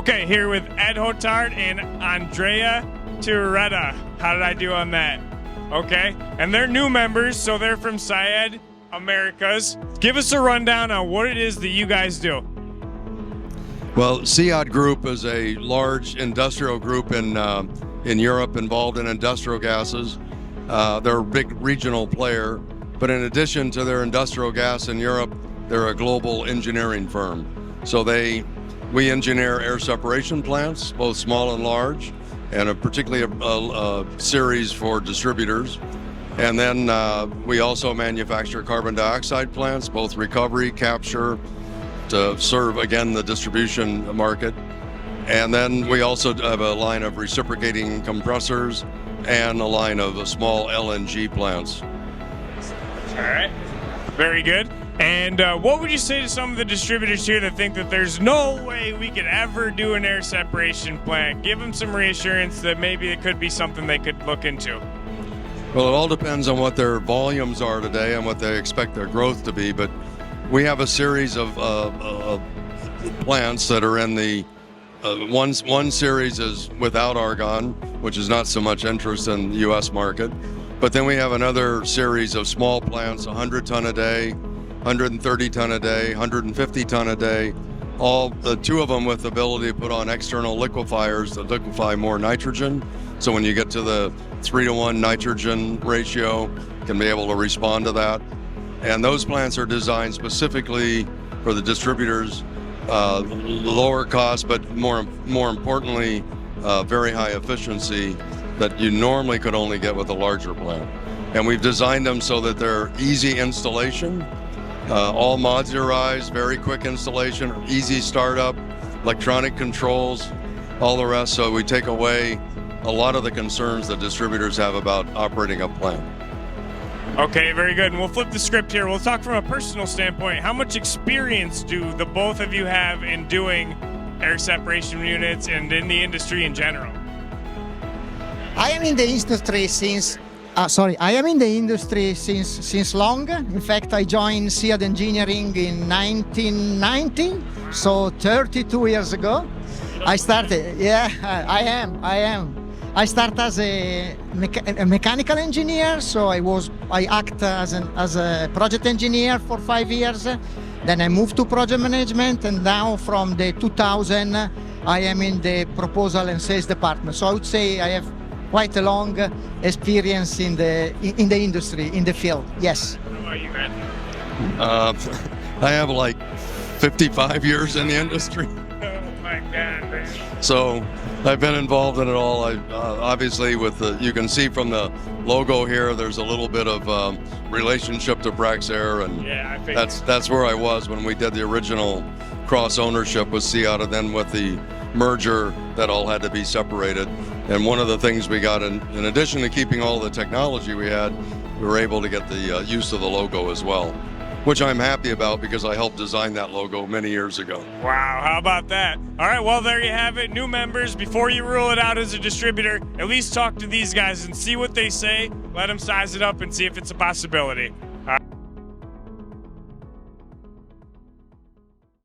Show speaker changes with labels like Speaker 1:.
Speaker 1: Okay, here with Ed Hotard and Andrea Turetta. How did I do on that? Okay, and they're new members, so they're from SIAD Americas. Give us a rundown on what it is that you guys do.
Speaker 2: Well, SIAD Group is a large industrial group in Europe involved in industrial gases. They're a big regional player, but in addition to their industrial gas in Europe, they're a global engineering firm. So we engineer air separation plants, both small and large, and particularly a series for distributors. And then we also manufacture carbon dioxide plants, both recovery, capture, to serve, again, the distribution market. And then we also have a line of reciprocating compressors and a line of small LNG plants.
Speaker 1: All right, very good. And what would you say to some of the distributors here that think that there's no way we could ever do an air separation plant? Give them some reassurance that maybe it could be something they could look into.
Speaker 2: Well, it all depends on what their volumes are today and what they expect their growth to be, but we have a series of plants that are in the one series is without argon, which is not so much interest in the U.S. market. But then we have another series of small plants, 100 ton a day, 130 ton a day, 150 ton a day, all two of them with the ability to put on external liquefiers that liquefy more nitrogen. So when you get to the 3-to-1 nitrogen ratio, can be able to respond to that. And those plants are designed specifically for the distributors, lower cost, but more importantly, very high efficiency that you normally could only get with a larger plant. And we've designed them so that they're easy installation, all modularized, very quick installation, easy startup, electronic controls, all the rest. So we take away a lot of the concerns that distributors have about operating a plant.
Speaker 1: Okay, very good. And we'll flip the script here. We'll talk from a personal standpoint. How much experience do the both of you have in doing air separation units and in the industry in general?
Speaker 3: I am in the industry since long. In fact, I joined SIAD Engineering in 1990, so 32 years ago. I started. Yeah, I am. I started as a mechanical engineer, so I act as a project engineer for 5 years. Then I moved to project management, and now from the 2000, I am in the proposal and sales department. So I would say I have quite a long experience in the industry, in the field. Yes.
Speaker 1: How about you, Ed?
Speaker 2: I have like 55 years in the industry.
Speaker 1: Oh my God, man.
Speaker 2: So I've been involved in it all. Obviously, you can see from the logo here, there's a little bit of relationship to Praxair, and
Speaker 1: yeah,
Speaker 2: that's where I was when we did the original cross ownership with SIAD, and then with the merger, that all had to be separated. And one of the things we got, in addition to keeping all the technology we had, we were able to get the use of the logo as well, which I'm happy about because I helped design that logo many years ago.
Speaker 1: Wow, how about that? All right, well, there you have it. New members, before you rule it out as a distributor, at least talk to these guys and see what they say. Let them size it up and see if it's a possibility. All right.